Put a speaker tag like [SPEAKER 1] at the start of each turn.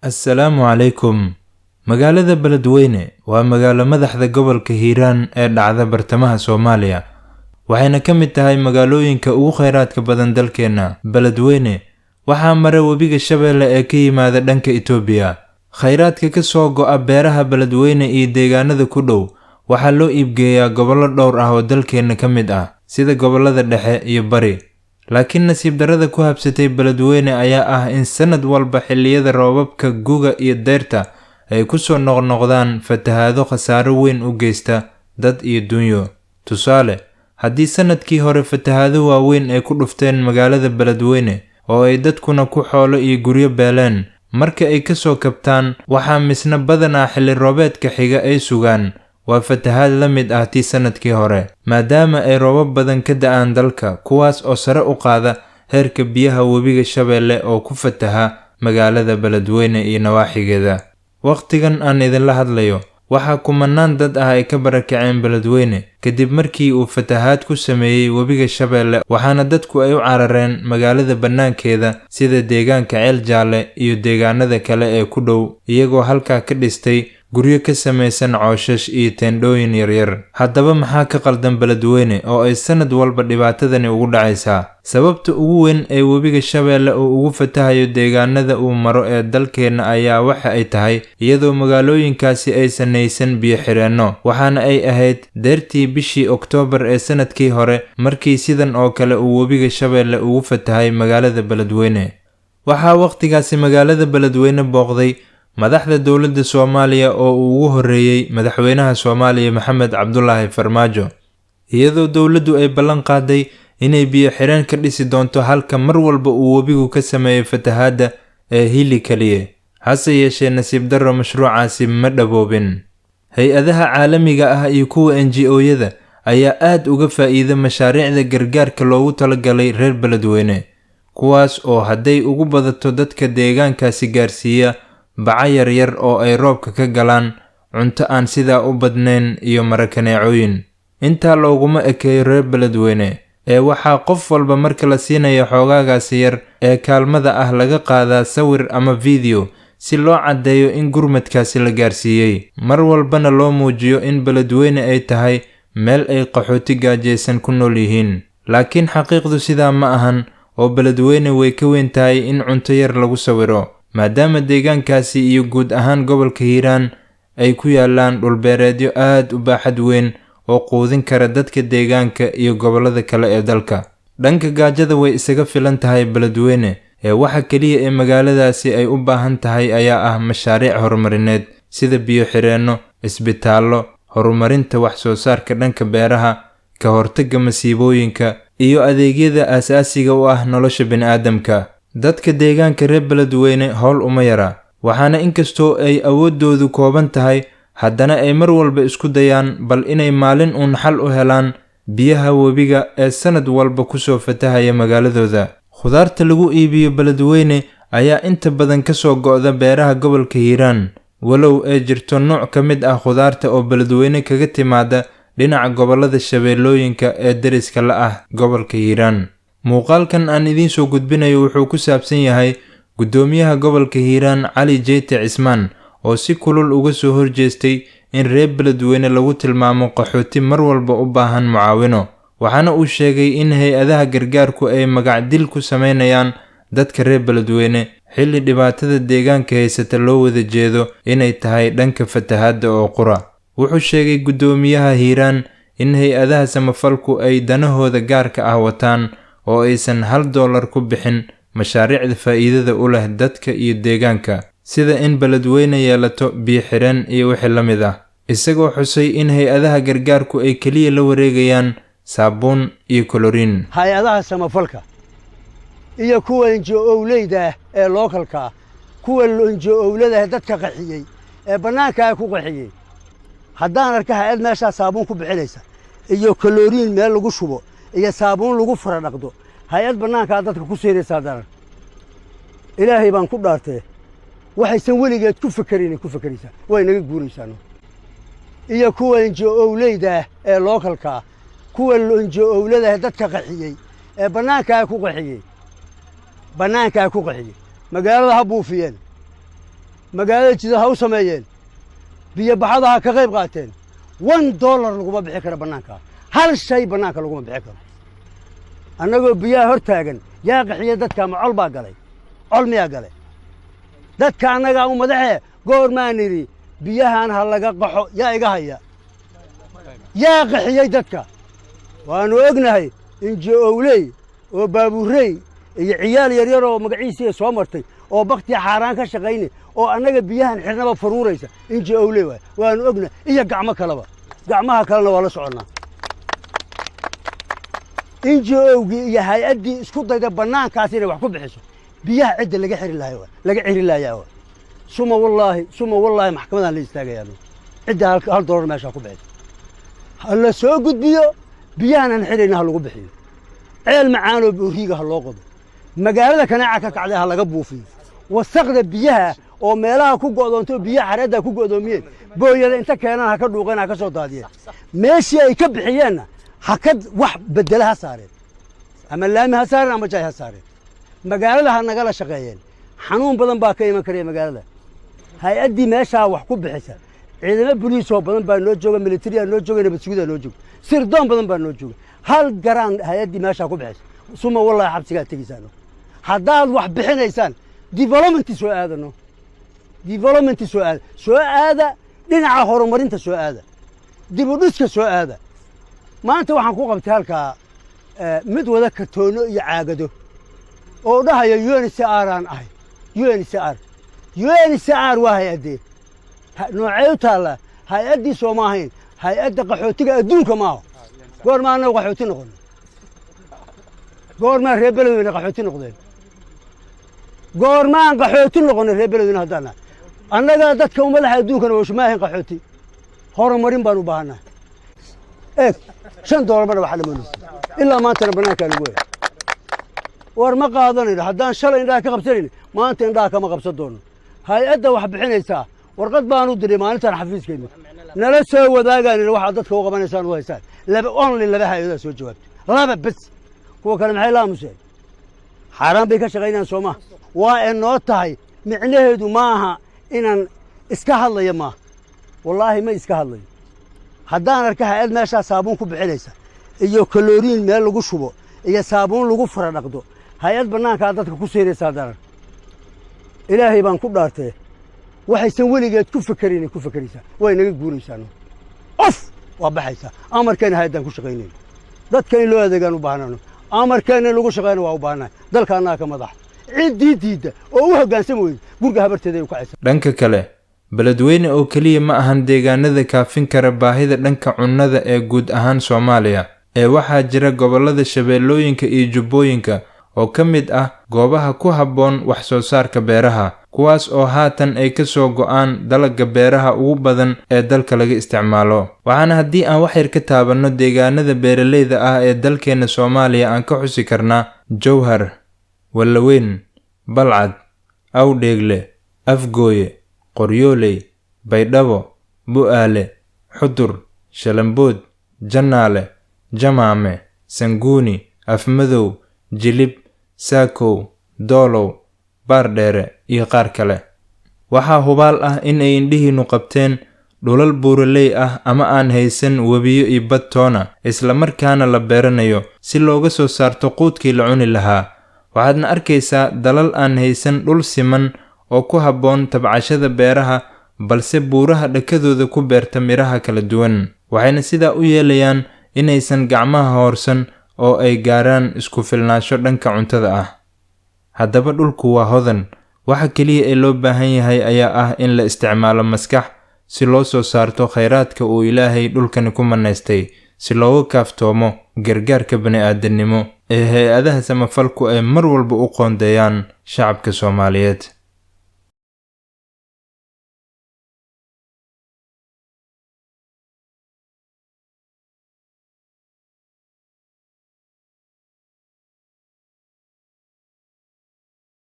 [SPEAKER 1] Assalaamu calaykum. Magaalada Beledweyne waa magaalo madaxda gobolka Hiiraan ee dhacda bartamaha Soomaaliya. Waxayna ka mid tahay magaalooyinka ugu kheyraadka badan dalkeena. Beledweyne waxaa mara webiga Shabeelle ee ka yimaada dhanka Itoobiya. Kheyraadka ka soo go'a beeraha Beledweyne iyo deegaanada ku dhow waxaa loo iibgeeyaa gobollo dhowr ah oo dalkeena ka mid ah, sida gobollada dhexe iyo bari. Laakiin nasiib darrada ku habsatay Beledweyne ayaa ah in sanad walba xilliyada roobabka guga iyo dayrta ay ku soo noqnoqdaan fatahaado khasaaro weyn u geysta dad iyo dunyo. Tusaale, haddii sanadkii hore fatahaado waaweyn ay ku dhufteen magaalada Beledweyne oo ay dadkuna ku xoolo iyo guryo beeleen, marka ay ka soo kabtaan waxaa misna badanaa xilli roobeedka xiga ay sugaan waa fatahaad la mid ah tii sanadkii hore, maadaama ay roobab badan ka da'aan dalka, kuwaas oo sare u qaada heerka biyaha webiga Shabeelle oo ku fataha magaalada Beledweyne iyo nawaaxigeeda. Waqtigan aan idinla hadlayo, waxaa kumanaan dad ah ay ka barakaceen Beledweyne kadib markii uu fatahaad ku sameeyey webiga Shabeelle, waxaana dadku ay u carareen magaalada bannaankeeda sida deegaanka Ceel Jaalle iyo deegaanada kale ee ku dhow, iyagoo halkaa ka dhistay guryo ka samaysan cooshash iyo teendhooyin yaryar. Haddaba maxaa ka qaldan Beledweyne oo ay sanad walba dhibaatadani ugu dhacaysaa? Sababta ugu weyn ee webiga Shabeelle uu ugu fatahayo deegaanada uu maro ee dalkeena ayaa waxa ay tahay iyadoo magaalooyinkaasi aysan haysan biyo-xireenno, waxaana ay ahayd deertii bishii Oktoobar ee sanadkii hore markii sidan oo kale uu webiga Shabeelle ugu fatahay magaalada Beledweyne. Waxaa waqtigaasi magaalada Beledweyne booqday madaxda dowladda Soomaaliya oo uu ugu horeeyay madaxweynaha Soomaaliya Maxamed Cabdullaahi Farmaajo, iyadoo dowladdu ay ballan qaaday inay biyo-xireen ka dhisi doonto halka mar walba uu webigu ka sameeyo fatahaadda ee hili kaliya. Hase yeeshee nasiib darro mashruucaasi ma dhaboobin. Hay-adaha caalamiga ah iyo kuwa NGO-yada ayaa aad uga faa'iida mashaariicda gargaarka loogu talagalay reer Beledweyne, kuwaas oo hadday ugu badato dadka deegaankaasi gaarsiiya baca yaryar oo ay roobka ka galaan, cunto aan sidaa u badnayn iyo marakaneecooyin. Intaa looguma ekeeyo reer Beledweyne ee waxaa qof walba marka la siinayo xoogaagaasi yar ee kaalmada ah laga qaadaa sawir ama video si loo caddeeyo in gurmadkaasi la gaarsiiyey, mar walbana loo muujiyo in Beledweyne ay tahay meel ay qaxooti gaajaysan ku nool yihiin. Laakiin xaqiiqdu sidaa ma ahan oo Beledweyne way ka weyn tahay in cunto yar lagu sawiro, maadaama deegaankaasi iyo guud ahaan gobolka Hiiraan ay ku yaalaan dhulbeereedyo aad u baaxad weyn oo quudin kara dadka deegaanka iyo gobollada kale ee dalka. Dhanka gaajada way isaga filan tahay Beledweyne ee waxa kaliya ee magaaladaasi ay u baahan tahay ayaa ah mashaariic horumarineed sida biyo-xireenno, isbitaallo, horumarinta wax soo saarka dhanka beeraha, ka hortagga masiibooyinka iyo adeegyada aasaasiga u ah nolosha bini'aadamka. Dadka deegaanka reer Beledweyne howl uma yara, waxaana inkastoo ay awooddoodu kooban tahay, haddana ay mar walba isku dayaan bal inay maalin uun xal u helaan biyaha webiga ee sanad walba ku soo fatahaya magaaladooda. Khudaarta lagu iibiyo Beledweyne ayaa inta badan ka soo go'da beeraha gobolka Hiiraan, walow ay jirto nooc ka mid ah khudaarta oo Beledweyne kaga timaada dhinaca gobollada Shabeellooyinka ee deriska la ah gobolka Hiiraan. Muuqaalkan aan idiin soo gudbinayo wuxuu ku saabsan yahay guddoomiyaha gobolka Hiiraan Cali Jeyte Cismaan oo si kulul uga soo horjeestay in reer Beledweyne lagu tilmaamo qaxooti mar walba u baahan mucaawino, waxaana uu sheegay in hay-adaha gargaarku ay magac dil ku sameynayaan dadka reer Beledweyne xilli dhibaatada deegaanka haysata loo wada jeedo inay tahay dhanka fatahaadda oo qura. Wuxuu sheegay guddoomiyaha Hiiraan in hay-adaha samafalku ay danahooda gaarka ah wataan oo aysan $1 ku bixin mashaariicda faa'iidada u leh dadka iyo deegaanka, sida in Beledweyne yeelato biyo-xireen iyo wixii la mid ah, isagoo xusay in hay-adaha gargaarku ay kaliya la wareegayaan saabuun iyo koloriin.
[SPEAKER 2] hay-adaha samafalka iyo kuwa NGO-leyda ah ee lookalka ah, kuwa NGO-lada ah dadka qaxiyey ee bannaanka ku qaxiyey, haddaan arka hay-ad meeshaa saabuun ku bixinaysa iyo koloriin meel lagu shubo iyo saabuun lagu fara dhaqdo, hay-ad bannaankaa dadka ku siiraysaa daran. ilaahay baan ku dhaartee waxaysan weligeed ku fakeraynin ku fakeraysaa, way naga guuraysaano. iyo kuwa NGO-leyda ah ee lookalka ah, kuwa NGO-lada ah dadka qaxiyey ee bannaankaa ku qaxiyey magaalada ha buufiyeen magaalada jida ha u sameeyeen biyo baxada ha ka qayb qaateen $1 laguma bixi karo bannaanka hal shay bannaanka laguma bixi karo annagoo biyaha hor taagan yaa qaxiya dadka ma col baa galay col miyaa galay dadka annagaa u madaxee goormaan nidhi biyahan ha laga qaxo yaa iga haya yaa qaxiyey dadka waannu ognahay inji-owley oo baabuurrey iyo ciyaal yaryar oo magaciisiiya soo martay oo baktiya xaaraan ka shaqayne oo annaga biyahan xidhnaba faruuraysa inji-owley waay waannu ognahay iyo gacmo kaleba gacmaha kalena waa la soconnaa inji-owgii iyo hay-addii isku dayda bannaankaas inay wax ku bixiso biyaha cidda laga xiri lahay laga xiri laayaa waa suma wallaahi maxkamadaan la istaagayaano cidda $1 meeshaa ku bixisa ha la soo gudbiyo biyahanan xidhayna ha lagu bixiyo ceel macaanoo booriiga ha loo qodo magaalada kanaaca ka kacday ha laga buufiyo wasaqda biyaha oo meelaha ku go'doonto biyaha xareedda ku go'doomiyeen booyada inta keenaan ha ka dhuuqeen ha ka soo daadiyeen meeshii ay ka bixiyeenna ha ka wax bedela ha saareen ama laami ha saareen ama jaay ha saareen magaalada ha nagala shaqeeyeen xanuun badan baa ka iman karaya magaalada hay-addii meeshaa wax ku bixisa ciidamo boliisoo badan baa noo jooga militariyaa noo jooga nabad sugida noo jooga sirdoon badan baa noo jooga hal garaan hay-addii meeshaa ku bixisa suma wallaahi xabsigaad tegaysaan haddaad wax bixinaysaan developmenti soo aadano developmenti soo aada dhinaca horumarinta soo aada dib u dhiska soo aada maanta waxaan ku qabtay halkaa mid wada kartoono iyo caagado oo dhahaya UNHCR aan ahay UNHCR waa hay-addee noocee u taallaa hay-addii soo ma ahayn hay-adda qaxootiga adduunka maaha goormaa annagu qaxooti noqon goormaa reer beledweyne qaxooti noqdeen goormaan qaxooti noqonay reer beledweyne haddaan nahay annaga dadka madaxa adduunkana waa shumaahayn qaxooti horumarin baan u baahannahay eeg $5 bana waxa dhamanaysa ilaa maantana bannaankaa lagu haya war ma qaadanayno haddaan shalay indhaha ka qabsanayno maanta indhaha kama qabsan doono hay-adda wax bixinaysaa warqad baan u diray maalintan xafiiskeenna nala soo wadaagaanina waxaad dadka u qabanaysaan u haysaan laba hay-adaa soo jawaabtay laba bes kuwa kale maxay la aamuseen xaaraan bay ka shaqaynayaan soo maha waa inoo tahay micnaheedu ma aha inaan iska hadlayo maaha wallaahi ma iska hadlayo haddaan arka hay-ad meeshaa saabuun ku bixinaysa iyo kalooriin meel lagu shubo iyo saabuun lagu fara dhaqdo hay-ad bannaankaa dadka ku siiraysa haddaan arka ilaahay baan ku dhaartee waxaysan weligeed ku fakerayna ku fakeraysaa way naga guuraysaa of waa baxaysaa amarkeena hay-addaan ku shaqaynayno dadka in loo adeegaan u baahnano amarkeena in lagu shaqayna waa u baahnahay dalka annaga ka madaxa ciddii diidda oo u hoggaansan weyda guriga habarteeda ay u kacaysa
[SPEAKER 1] dhanka kale beledweyne oo keliya ma ahan deegaanada kaafin kara baahida dhanka cunnada ee guud ahaan Soomaaliya ee waxaa jira gobollada shabeellooyinka iyo jubbooyinka oo ka mid ah goobaha ku habboon wax soo saarka beeraha kuwaas oo haatan ay ka soo go'aan dalagga beeraha ugu badan ee dalka laga isticmaalo waxaana haddii aan wax yar ka taabanno deegaanada beeraleyda ah ee dalkeena Soomaaliya aan ka xusi karnaa Jowhar, Wallaweyn, Balcad, Awdheegle, Afgooye, Qoryooley, Baydhabo, Bu'aale, Xudur, Shalambood, Jannaale, Jamaame, Sanguuni, Afmadow, Jilib, Saakow, Doolow, Baardheere iyo qaar kale waxaa hubaal ah in ay indhihiinu qabteen dhulal buuraley ah ama aan haysan webiyo iyo bad toona isla markaana la beeranayo si looga soo saarto quudkii la cuni lahaa waxaadna arkaysaa dalal aan haysan dhul siman oo ku habboon tabcashada beeraha balse buuraha dhakadooda ku beerta miraha kala duwan waxayna sidaa u yeelayaan inaysan gacmaha hoorsan oo ay gaaraan isku filnaansho dhanka cuntada ah haddaba dhulku waa hodan waxa kaliya ee loo baahan yahay ayaa ah in la isticmaalo maskax si loo soo saarto khayraadka uu Ilaahay dhulkani ku manaystay si looga kaaftoomo gargaarka bani'aadanimo ee hay-adaha samafalku ay mar walba u qoondeeyaan shacabka Soomaaliyeed